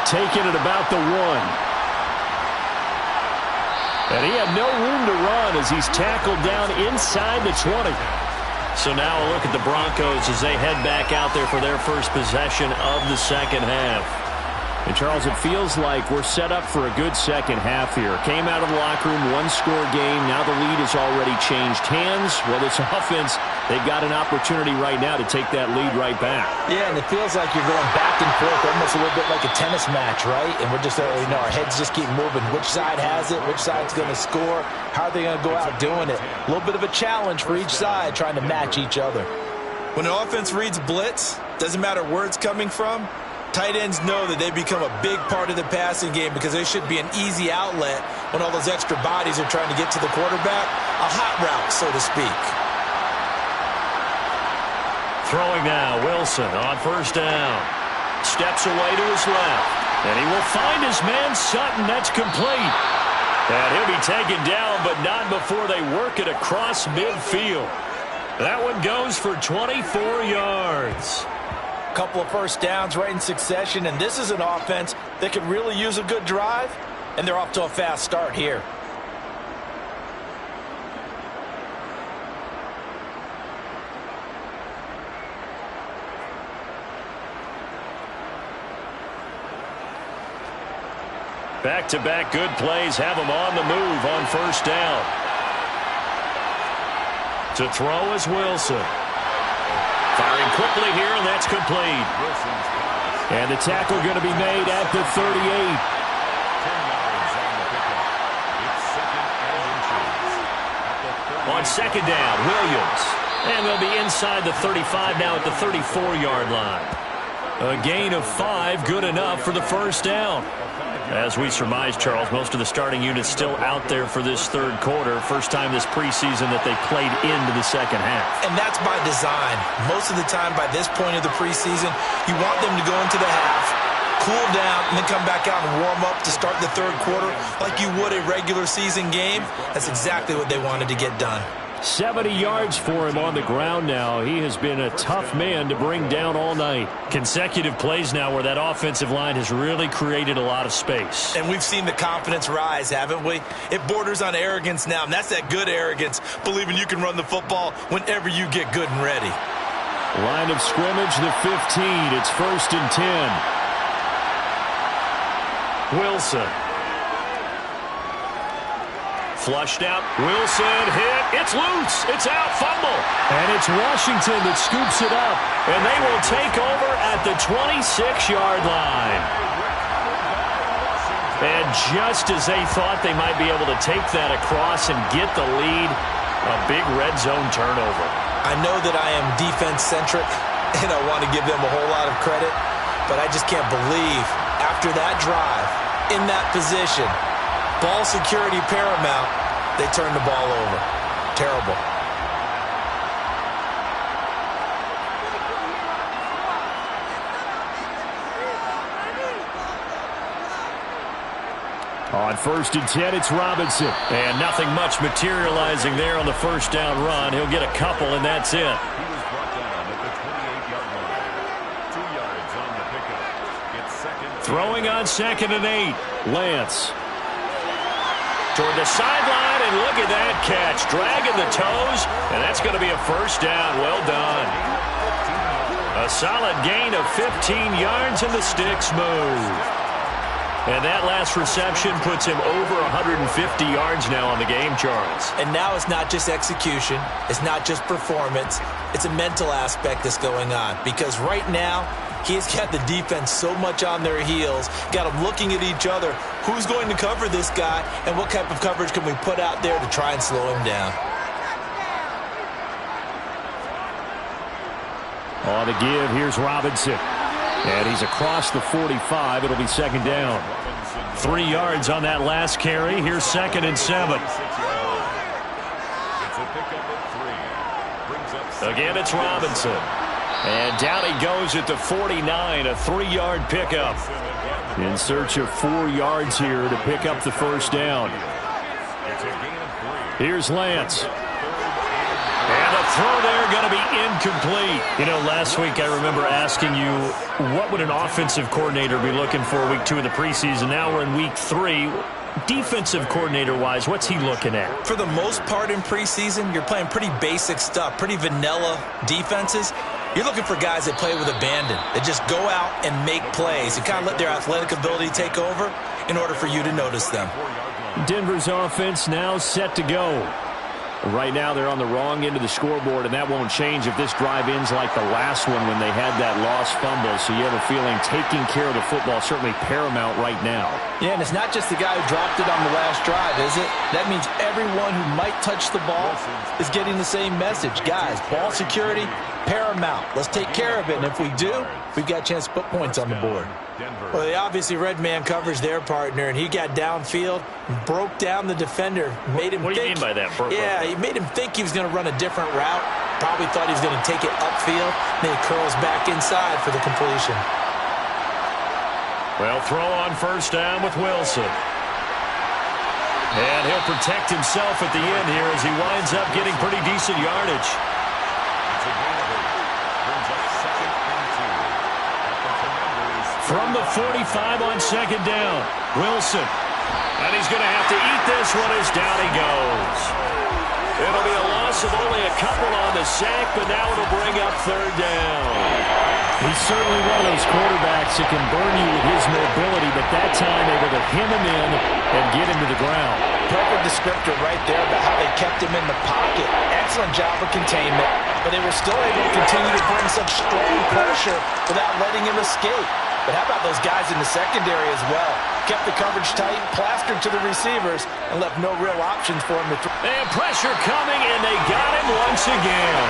Taking it about the 1. And he had no room to run as he's tackled down inside the 20. So now a look at the Broncos as they head back out there for their first possession of the second half. And, Charles, it feels like we're set up for a good second half here. Came out of the locker room, one-score game. Now the lead has already changed hands. Well, this offense, they've got an opportunity right now to take that lead right back. Yeah, and it feels like you're going back and forth, almost a little bit like a tennis match, right? And we're just, our heads just keep moving. Which side has it? Which side's going to score? How are they going to go out doing it? A little bit of a challenge for each side, trying to match each other. When an offense reads blitz, doesn't matter where it's coming from, tight ends know that they become a big part of the passing game because there should be an easy outlet when all those extra bodies are trying to get to the quarterback. A hot route, so to speak. Throwing now, Wilson on first down. Steps away to his left. And he will find his man, Sutton. That's complete. And he'll be taken down, but not before they work it across midfield. That one goes for 24 yards. Couple of first downs right in succession, and this is an offense that could really use a good drive, and they're off to a fast start here. Back-to-back good plays have him on the move on first down. To throw is Wilson. Firing quickly here, and that's complete. And the tackle going to be made at the 38. On second down, Williams. And they'll be inside the 35 now at the 34-yard line. A gain of 5, good enough for the first down. As we surmise, Charles, most of the starting unit's still out there for this third quarter. First time this preseason that they played into the second half. And that's by design. Most of the time by this point of the preseason, you want them to go into the half, cool down, and then come back out and warm up to start the third quarter like you would a regular season game. That's exactly what they wanted to get done. 70 yards for him on the ground now. He has been a tough man to bring down all night. Consecutive plays now where that offensive line has really created a lot of space. And we've seen the confidence rise, haven't we? It borders on arrogance now, and that's that good arrogance, believing you can run the football whenever you get good and ready. Line of scrimmage, the 15. It's 1st and 10. Wilson. Flushed out. Wilson hit. It's loose. It's out. Fumble. And it's Washington that scoops it up. And they will take over at the 26-yard line. And just as they thought they might be able to take that across and get the lead, a big red zone turnover. I know that I am defense-centric, and I want to give them a whole lot of credit, but I just can't believe after that drive, in that position, ball security paramount, they turned the ball over. Terrible. On 1st and 10, it's Robinson. And nothing much materializing there on the first down run. He'll get a couple, and that's it. He was brought down at the 28-yard line. 2 yards on the pickup. It's second. Throwing on 2nd and 8. Lance. Toward the sideline, and look at that catch. Dragging the toes, and that's going to be a first down. Well done. A solid gain of 15 yards, and the sticks move. And that last reception puts him over 150 yards now on the game, Charles. And now it's not just execution. It's not just performance. It's a mental aspect that's going on. Because right now, he's got the defense so much on their heels, got them looking at each other. Who's going to cover this guy, and what type of coverage can we put out there to try and slow him down? On the give, here's Robinson. And he's across the 45. It'll be 2nd down. 3 yards on that last carry. Here's 2nd and 7. Again, it's Robinson. And down he goes at the 49, a 3-yard pickup. In search of 4 yards here to pick up the first down. Here's Lance. And a throw there going to be incomplete. You know, last week I remember asking you, what would an offensive coordinator be looking for week 2 of the preseason? Now we're in week 3. Defensive coordinator-wise, what's he looking at? For the most part in preseason, you're playing pretty basic stuff, pretty vanilla defenses. You're looking for guys that play with abandon, that just go out and make plays and kind of let their athletic ability take over in order for you to notice them. Denver's offense now set to go. Right now they're on the wrong end of the scoreboard, and that won't change if this drive ends like the last one when they had that lost fumble. So you have a feeling taking care of the football is certainly paramount right now. Yeah, and it's not just the guy who dropped it on the last drive, is it? That means everyone who might touch the ball is getting the same message. Guys, ball security, paramount. Let's take care of it, and if we do, we've got a chance to put points on the board. Well, they obviously red man coverage their partner, and he got downfield, broke down the defender, made him What do you mean by that? Yeah, he made him think he was going to run a different route. Probably thought he was going to take it upfield. Then he curls back inside for the completion. Well, throw on first down with Wilson. And he'll protect himself at the end here as he winds up getting pretty decent yardage. From the 45 on second down, Wilson. And he's going to have to eat this one as down he goes. It'll be a loss of only a couple on the sack, but now it'll bring up third down. He's certainly one of those quarterbacks that can burn you with his mobility, but that time able to hem him in and get him to the ground. Perfect descriptor right there about how they kept him in the pocket. Excellent job of containment, but they were still able to continue to bring such strong pressure without letting him escape. But how about those guys in the secondary as well? Kept the coverage tight, plastered to the receivers, and left no real options for him to throw. And pressure coming, and they got him once again.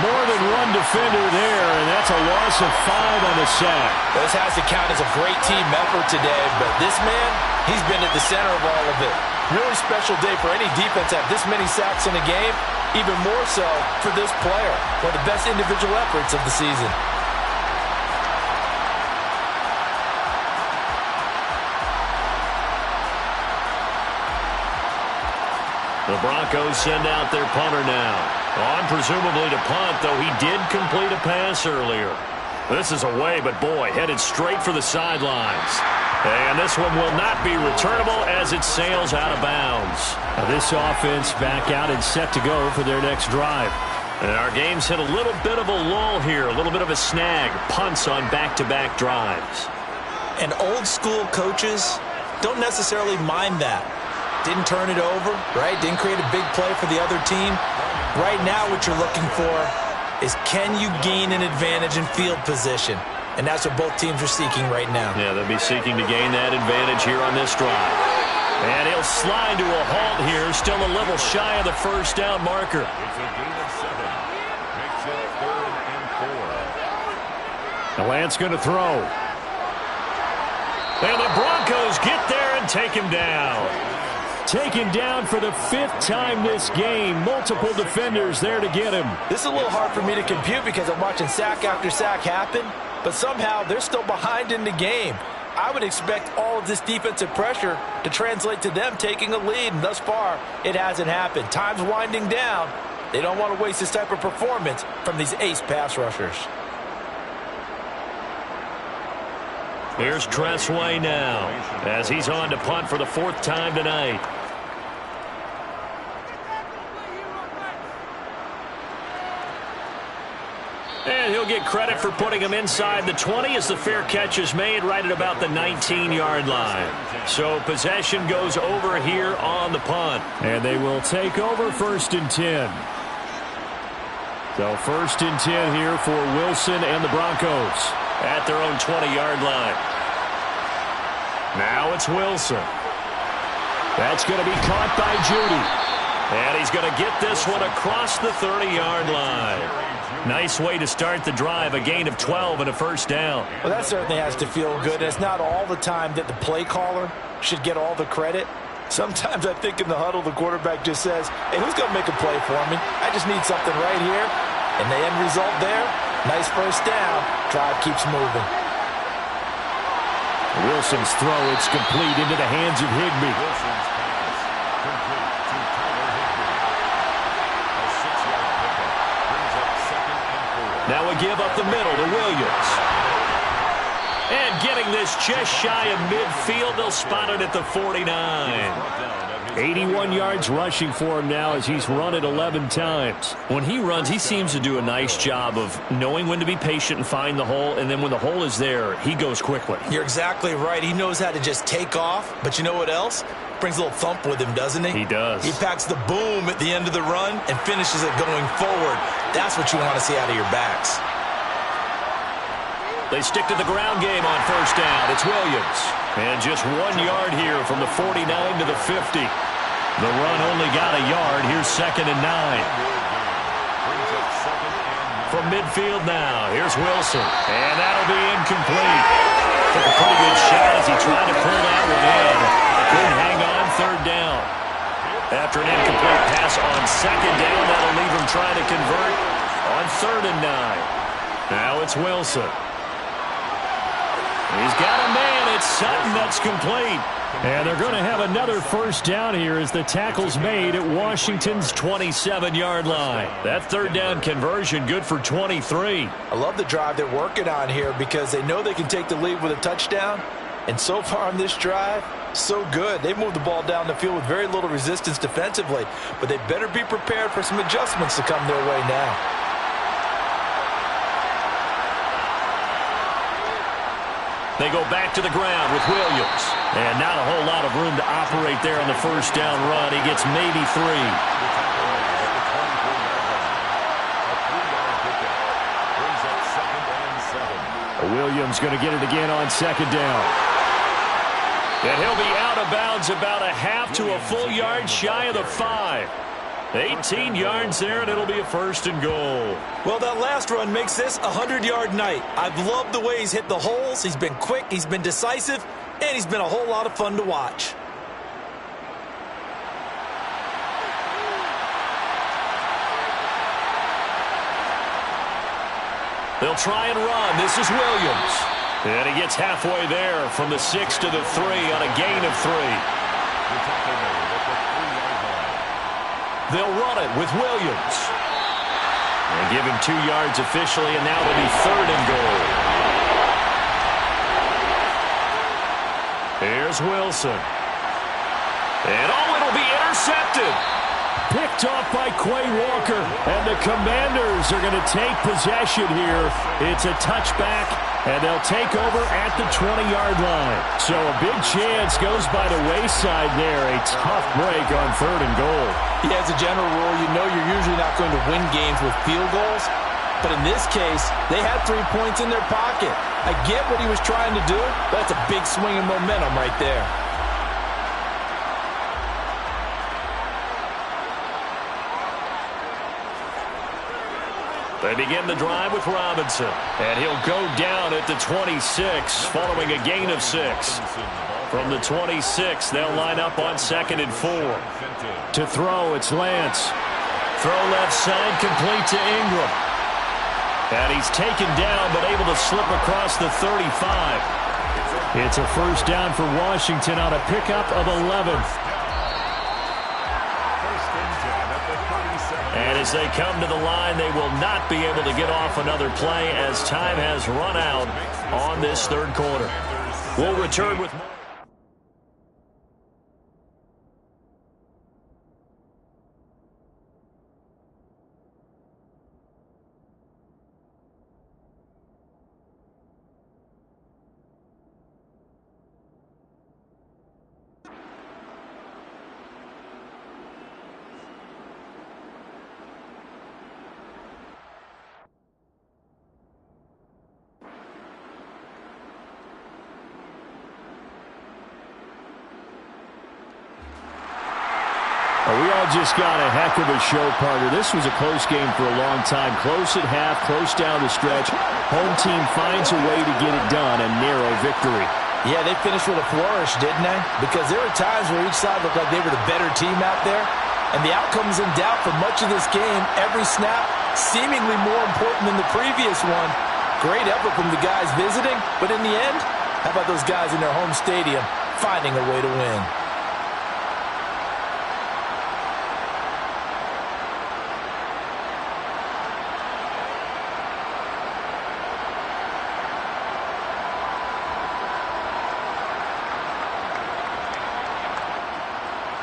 More than one defender there, and that's a loss of 5 on the sack. This has to count as a great team effort today, but this man, he's been at the center of all of it. Really special day for any defense to have this many sacks in a game, even more so for this player. One of the best individual efforts of the season. The Broncos send out their punter now. On presumably to punt, though he did complete a pass earlier. This is away, but boy, headed straight for the sidelines. And this one will not be returnable as it sails out of bounds. Now this offense back out and set to go for their next drive. And our game's hit a little bit of a lull here, a little bit of a snag. Punts on back-to-back drives. And old school coaches don't necessarily mind that. Didn't turn it over, right? Didn't create a big play for the other team. Right now what you're looking for is can you gain an advantage in field position? And that's what both teams are seeking right now. Yeah, they'll be seeking to gain that advantage here on this drive. And he'll slide to a halt here, still a little shy of the first down marker. It's a gain of 7. Makes it 3rd and 4. The Lance going to throw. And the Broncos get there and take him down. Taken down for the 5th time this game. Multiple defenders there to get him. This is a little hard for me to compute because I'm watching sack after sack happen, but somehow they're still behind in the game. I would expect all of this defensive pressure to translate to them taking a lead, and thus far, it hasn't happened. Time's winding down. They don't want to waste this type of performance from these ace pass rushers. Here's Tressway now as he's on to punt for the 4th time tonight. And he'll get credit for putting him inside the 20 as the fair catch is made right at about the 19-yard line. So possession goes over here on the punt. And they will take over 1st and 10. So 1st and 10 here for Wilson and the Broncos. At their own 20-yard line. Now it's Wilson. That's going to be caught by Judy. And he's going to get this one across the 30-yard line. Nice way to start the drive, a gain of 12 and a 1st down. Well, that certainly has to feel good. It's not all the time that the play caller should get all the credit. Sometimes I think in the huddle, the quarterback just says, hey, who's going to make a play for me? I just need something right here. And the end result there, nice 1st down. Drive keeps moving. Wilson's throw, it's complete into the hands of Higbee. Wilson's pass complete to Tyler Higbee. A 6-yard pickup brings up 2nd and 4. Now we give up the middle to Williams. And getting this just shy of midfield, they'll spot it at the 49. 81 yards rushing for him now as he's run it 11 times. When he runs, he seems to do a nice job of knowing when to be patient and find the hole, and then when the hole is there, he goes quickly. You're exactly right. He knows how to just take off, but you know what else? Brings a little thump with him, doesn't he? He does. He packs the boom at the end of the run and finishes it going forward. That's what you want to see out of your backs. They stick to the ground game on first down. It's Williams. And just 1 yard here from the 49 to the 50. The run only got a yard. Here's 2nd and 9. From midfield now, here's Wilson. And that'll be incomplete. Took a pretty good shot as he tried to pull that one in. Couldn't hang on 3rd down. After an incomplete pass on 2nd down, that'll leave him trying to convert on 3rd and 9. Now it's Wilson. He's got a man. It's Sutton that's complete. And they're going to have another first down here as the tackle's made at Washington's 27-yard line. That 3rd down conversion good for 23. I love the drive they're working on here because they know they can take the lead with a touchdown. And so far on this drive, so good. They've moved the ball down the field with very little resistance defensively. But they better be prepared for some adjustments to come their way now. They go back to the ground with Williams. And not a whole lot of room to operate there on the first down run. He gets maybe 3. Williams going to get it again on 2nd down. And he'll be out of bounds about a half to a full yard shy of the 5. 18 yards there, and it'll be a 1st and goal. Well, that last run makes this a 100-yard night. I've loved the way he's hit the holes. He's been quick, he's been decisive, and he's been a whole lot of fun to watch. They'll try and run. This is Williams. And he gets halfway there from the 6 to the 3 on a gain of 3. They'll run it with Williams. And give him 2 yards officially, and now it'll be 3rd and goal. Here's Wilson. And it'll be intercepted. Picked off by Quay Walker. And the Commanders are going to take possession here. It's a touchback, and they'll take over at the 20-yard line. So a big chance goes by the wayside there. A tough break on 3rd and goal. Yeah, as a general rule, you know you're usually not going to win games with field goals. But in this case, they had 3 points in their pocket. I get what he was trying to do, but that's a big swing of momentum right there. They begin the drive with Robinson. And he'll go down at the 26 following a gain of 6. From the 26, they'll line up on 2nd and 4. To throw, it's Lance. Throw left side, complete to Ingram. And he's taken down, but able to slip across the 35. It's a first down for Washington on a pickup of 11. And as they come to the line, they will not be able to get off another play as time has run out on this 3rd quarter. We'll return with more. We all just got a heck of a show, partner. This was a close game for a long time. Close at half, close down the stretch. Home team finds a way to get it done, a narrow victory. Yeah, they finished with a flourish, didn't they? Because there were times where each side looked like they were the better team out there. And the outcome's in doubt for much of this game. Every snap seemingly more important than the previous one. Great effort from the guys visiting. But in the end, how about those guys in their home stadium finding a way to win?